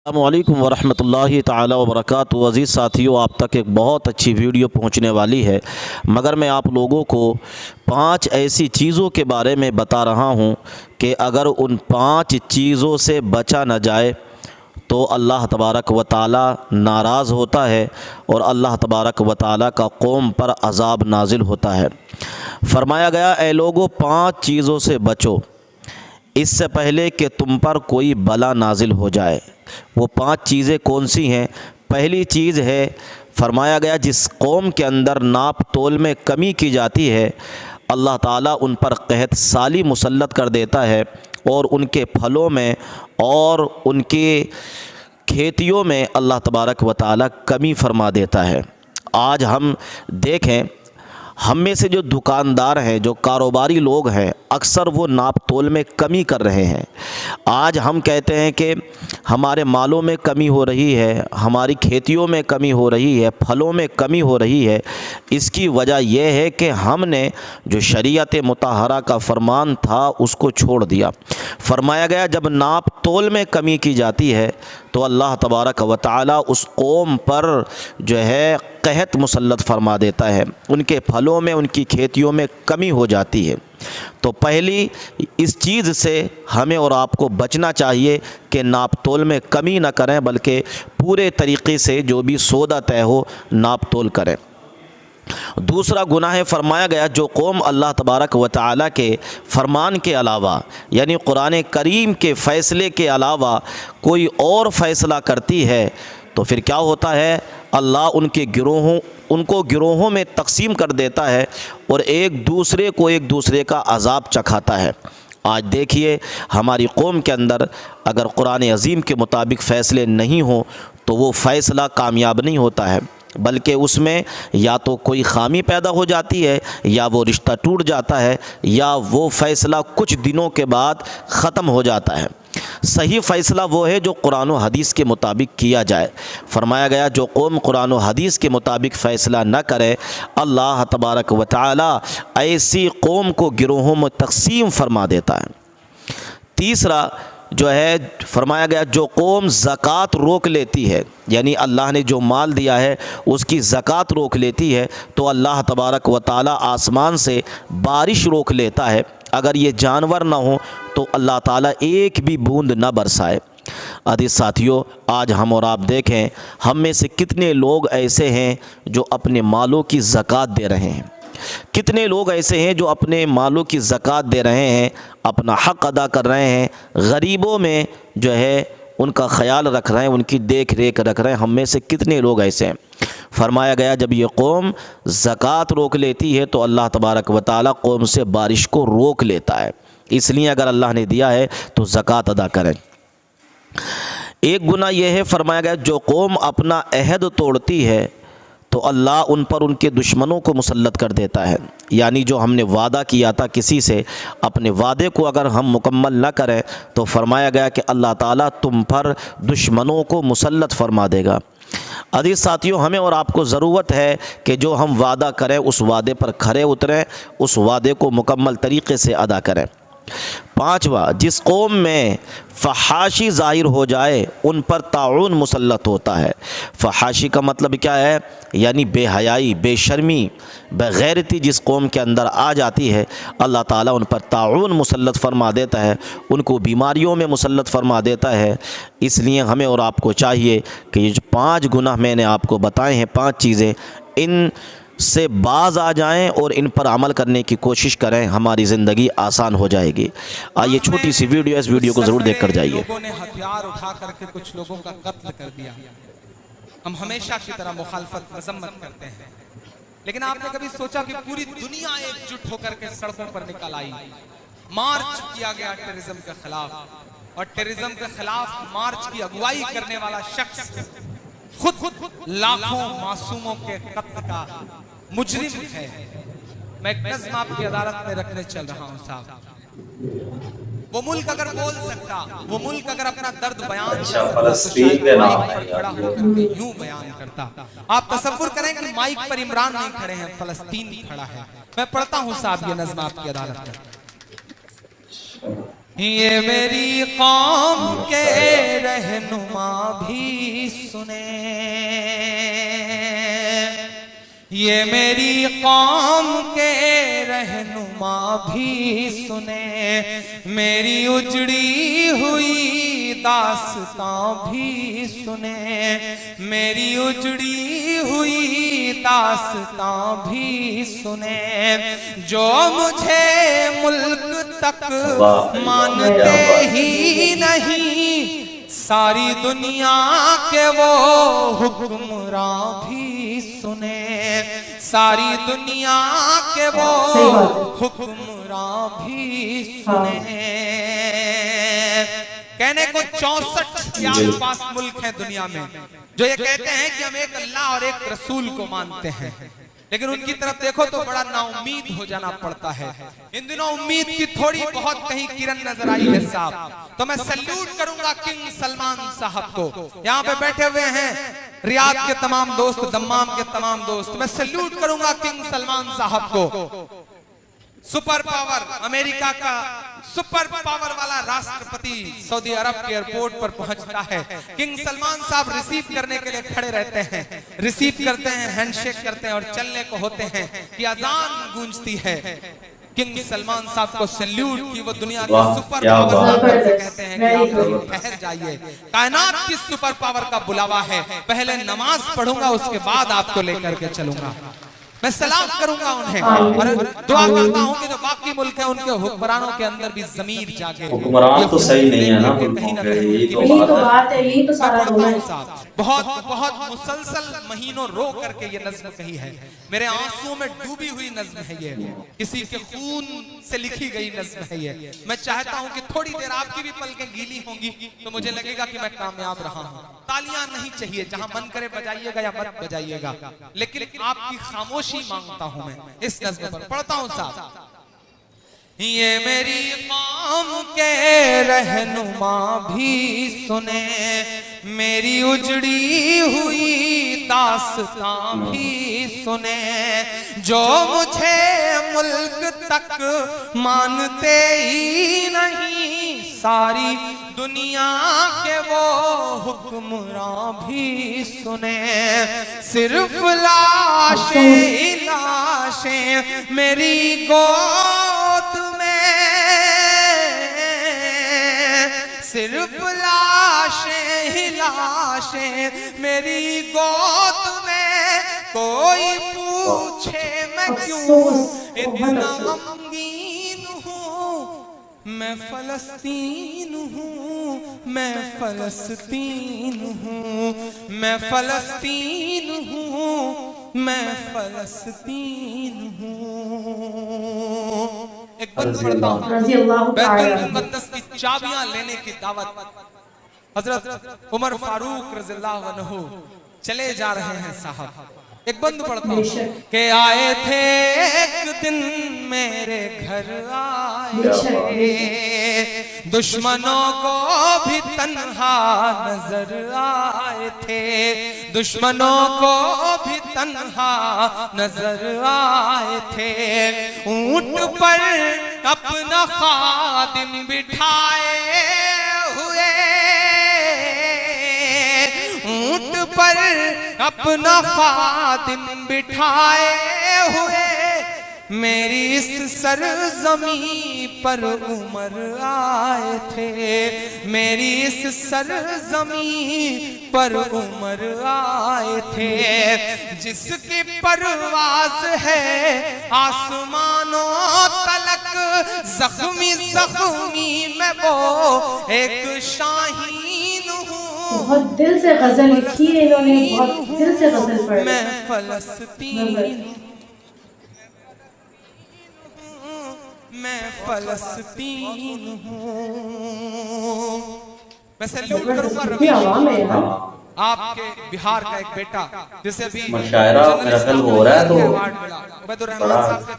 अस्सलामुअलैकुम वरहमतुल्लाहि ताला वबरकातुहू। अज़ीज़ साथियों, आप तक एक बहुत अच्छी वीडियो पहुंचने वाली है, मगर मैं आप लोगों को 5 ऐसी चीज़ों के बारे में बता रहा हूं कि अगर उन 5 चीज़ों से बचा न जाए तो अल्लाह तबारक व ताला नाराज़ होता है और अल्लाह तबारक व ताला का कौम पर अज़ाब नाजिल होता है। फरमाया गया, ए लोगों, 5 चीज़ों से बचो इससे पहले कि तुम पर कोई बला नाजिल हो जाए। वो 5 चीज़ें कौन सी हैं? पहली चीज़ है, फरमाया गया, जिस कौम के अंदर नाप तोल में कमी की जाती है अल्लाह ताला उन पर कहत साली मुसल्लत कर देता है और उनके फलों में और उनके खेतियों में अल्लाह तबारक व ताला कमी फरमा देता है। आज हम देखें, हम में से जो दुकानदार हैं, जो कारोबारी लोग हैं, अक्सर वो नाप तोल में कमी कर रहे हैं। आज हम कहते हैं कि हमारे मालों में कमी हो रही है, हमारी खेतियों में कमी हो रही है, फलों में कमी हो रही है। इसकी वजह यह है कि हमने जो शरीयत मुताहरा का फरमान था उसको छोड़ दिया। फरमाया गया, जब नाप तोल में कमी की जाती है तो अल्लाह तबारक व ताला उस कौम पर जो है कहत मुसल्लत फरमा देता है, उनके फलों में, उनकी खेतियों में कमी हो जाती है। तो पहली इस चीज़ से हमें और आपको बचना चाहिए कि नाप तोल में कमी ना करें, बल्कि पूरे तरीक़े से जो भी सौदा तय हो नाप तोल करें। दूसरा गुनाह है, फरमाया गया, जो कौम अल्लाह तबारक व ताला के फरमान के अलावा, यानी कुरान करीम के फ़ैसले के अलावा कोई और फ़ैसला करती है तो फिर क्या होता है, अल्लाह उनको गिरोहों में तकसीम कर देता है और एक दूसरे का अज़ाब चखाता है। आज देखिए, हमारी कौम के अंदर अगर कुरान अज़ीम के मुताबिक फ़ैसले नहीं हो तो वो फ़ैसला कामयाब नहीं होता है, बल्कि उसमें या तो कोई ख़ामी पैदा हो जाती है, या वो रिश्ता टूट जाता है, या वो फ़ैसला कुछ दिनों के बाद ख़त्म हो जाता है। सही फ़ैसला वो है जो कुरान व हदीस के मुताबिक किया जाए। फरमाया गया, जो कौम कुरान व हदीस के मुताबिक फ़ैसला न करे अल्लाह तबारक व ताला ऐसी कौम को गिरोहों में तकसीम फरमा देता है। तीसरा जो है, फरमाया गया, जो कौम ज़कात रोक लेती है, यानी अल्लाह ने जो माल दिया है उसकी ज़कात रोक लेती है तो अल्लाह तबारक व ताला आसमान से बारिश रोक लेता है। अगर ये जानवर ना हो तो अल्लाह ताला एक भी बूंद न बरसाए। अजीज़ साथियों, आज हम और आप देखें, हम में से कितने लोग ऐसे हैं जो अपने मालों की ज़कात दे रहे हैं, कितने लोग ऐसे हैं जो अपने मालों की ज़कात दे रहे हैं, अपना हक़ अदा कर रहे हैं, गरीबों में जो है उनका ख्याल रख रहे हैं, उनकी देख रेख रख रहे हैं। हम में से कितने लोग ऐसे हैं। फरमाया गया, जब ये कौम ज़कात रोक लेती है तो अल्लाह तबारक व ताला कौम से बारिश को रोक लेता है। इसलिए अगर अल्लाह ने दिया है तो ज़कात अदा करें। एक गुनाह यह है, फरमाया गया, जो कौम अपना अहद तोड़ती है तो अल्लाह उन पर उनके दुश्मनों को मुसल्लत कर देता है। यानी जो हमने वादा किया था किसी से, अपने वादे को अगर हम मुकम्मल न करें तो फरमाया गया कि अल्लाह ताला तुम पर दुश्मनों को मुसल्लत फरमा देगा। अजीज़ साथियों, हमें और आपको ज़रूरत है कि जो हम वादा करें उस वादे पर खरे उतरें, उस वादे को मुकम्मल तरीक़े से अदा करें। पाँचवा, जिस कौम में फ़हाशी ज़ाहिर हो जाए उन पर ताउन मुसल्लत होता है। फ़हाशी का मतलब क्या है? यानी बेहयाई, बेशर्मी, बेगैरती जिस कौम के अंदर आ जाती है अल्लाह ताला उन पर ताउन मुसल्लत फरमा देता है, उनको बीमारियों में मुसल्लत फरमा देता है। इसलिए हमें और आपको चाहिए कि ये जो 5 गुनाह मैंने आपको बताए हैं, 5 चीज़ें, इन से बाज आ जाएं और इन पर अमल करने की कोशिश करें, हमारी ज़िंदगी आसान हो जाएगी। आइए छोटी सी वीडियो, इस वीडियो को ज़रूर देख कर जाइए। लोगों ने हथियार उठा करके कुछ लोगों का कत्ल कर दिया। हम हमेशा की तरह मुखालफत मजम्मत करते हैं, लेकिन आपने कभी सोचा कि पूरी दुनिया एकजुट होकर के सड़कों पर निकल आई, मार्च किया गया टेररिज्म के खिलाफ, और टेररिज्म के खिलाफ मार्च की अगुवाई करने वाला शख्स खुद लाखों मासूमों के कत्ल का मुजरिम है। मैं एक नज़्म आपकी अदालत में रखने चल रहा हूं साहब। वो मुल्क अगर बोल सकता, वो मुल्क अगर अपना दर्द बयान कर सकता तो माइक पर खड़ा होकर के यूं बयान करता। आप तसव्वुर करें कि माइक पर इमरान नहीं खड़े हैं, फलस्तीन खड़ा है। मैं पढ़ता हूं साहब ये नज़्म आपकी अदालत में। ये मेरी कौम के रहनुमा भी सुने, ये मेरी कौम के रहनुमा भी सुने, मेरी उजड़ी हुई दास्तां भी सुने, मेरी उजड़ी हुई दास्तां भी सुने, जो मुझे मुल्क तक मानते ही नहीं, सारी दुनिया के वो हुक्मरान भी सुने, सारी दुनिया के वो हुक्मरान भी सुने। कहने को 64 के आसपास मुल्क है दुनिया में जो ये कहते हैं कि हम एक अल्लाह और एक रसूल को मानते हैं, लेकिन उनकी तरफ देखो तो बड़ा नाउम्मीद हो जाना पड़ता है। इन दिनों उम्मीद की थोड़ी बहुत कहीं किरण नजर आई है साहब, तो मैं सल्यूट करूंगा किंग सलमान साहब को। यहाँ पे बैठे हुए हैं रियाद के तमाम दोस्त, दम्माम के तमाम दोस्त, मैं सल्यूट करूंगा किंग सलमान साहब को। सुपर पावर, अमेरिका का सुपर पावर वाला राष्ट्रपति सऊदी अरब के एयरपोर्ट पर पहुंचता है, किंग सलमान साहब रिसीव करने के लिए खड़े रहते हैं, रिसीव करते हैं, हैंडशेक करते हैं और चलने को होते हैं कि अजान गूंजती है। किंग सलमान साहब को सैल्यूट कि वो दुनिया के सुपर पावर से कहते हैं कि आप कहीं ठहर जाइए, कायनात की सुपर पावर का बुलावा है, पहले नमाज पढ़ूंगा उसके बाद आपको लेकर के चलूंगा। मैं सलाम करूंगा उन्हें और दुआ करता हूं कि जो बाकी मुल्क है उनके हुक्मरानों के अंदर भी जमीर जागे। हुक्मरान तो सही नहीं है ना, कहीं ना कहीं यही तो बात है, यही तो सारा रोना है। बहुत बहुत मुसलसल महीनों रो करके ये नज्म कही है, मेरे आंसुओं में डूबी हुई नज्म है ये, किसी के खून से लिखी गई नज्म है ये। मैं चाहता हूं कि थोड़ी देर आपकी भी पलकें गीली होंगी तो मुझे लगेगा कि मैं कामयाब रहा हूं। तालियां नहीं चाहिए, जहां मन करे बजाइएगा या मत बजाइएगा, लेकिन आपकी खामोशी मांगता हूं मैं इस नज्म पर। पढ़ता हूं साहब। ये मेरी कौम के रहनुमा भी सुने, मेरी उजड़ी हुई दास्तां भी सुने, जो मुझे मुल्क तक मानते ही नहीं, सारी दुनिया के वो हुक्मरान भी सुने, सिर्फ लाशें लाशें मेरी गोद में, सिर्फ लाशें लाशें मेरी गोद में, कोई पूछे मैं क्यों इतना गमगीन हूँ, मैं फलस्तीन हूँ, मैं फलस्तीन हूँ, मैं फलस्तीन हूँ, मैं फलस्तीन हूँ। एक बंद पढ़ता हूँ, बैतुल मुक़द्दस की चाबियां लेने की दावत हजरत उमर फारूक रज़ियल्लाहु अन्हु चले जा रहे हैं साहब। एक बंद पढ़ता हूँ कि आए थे एक दिन मेरे घर आए थे, दुश्मनों को भी तन्हा नजर आए थे, दुश्मनों को भी तन्हा नजर आए थे, ऊंट पर अपना खादिम बिठाए हुए, ऊंट पर अपना खादिम बिठाए हुए, मेरी इस सरजमी पर उमर आए थे, मेरी इस सरजमी पर उमर आए थे, जिसकी परवाज है आसमानों तलक, जख्मी जख्मी मैं वो एक शाहीन हूँ। बहुत दिल से गजल लिखी है इन्होंने, बहुत दिल से गजल पढ़ी। मैं फलस्तीन, मैं फलस्तीन हूँ। मैं सैल्यूट करूंगा रवि आपके बिहार का एक बेटा जिसे अभी मुशायरा मेरा ख्याल हो रहा है, तो अवार्ड मिला, उबैदुर रहमान साहब के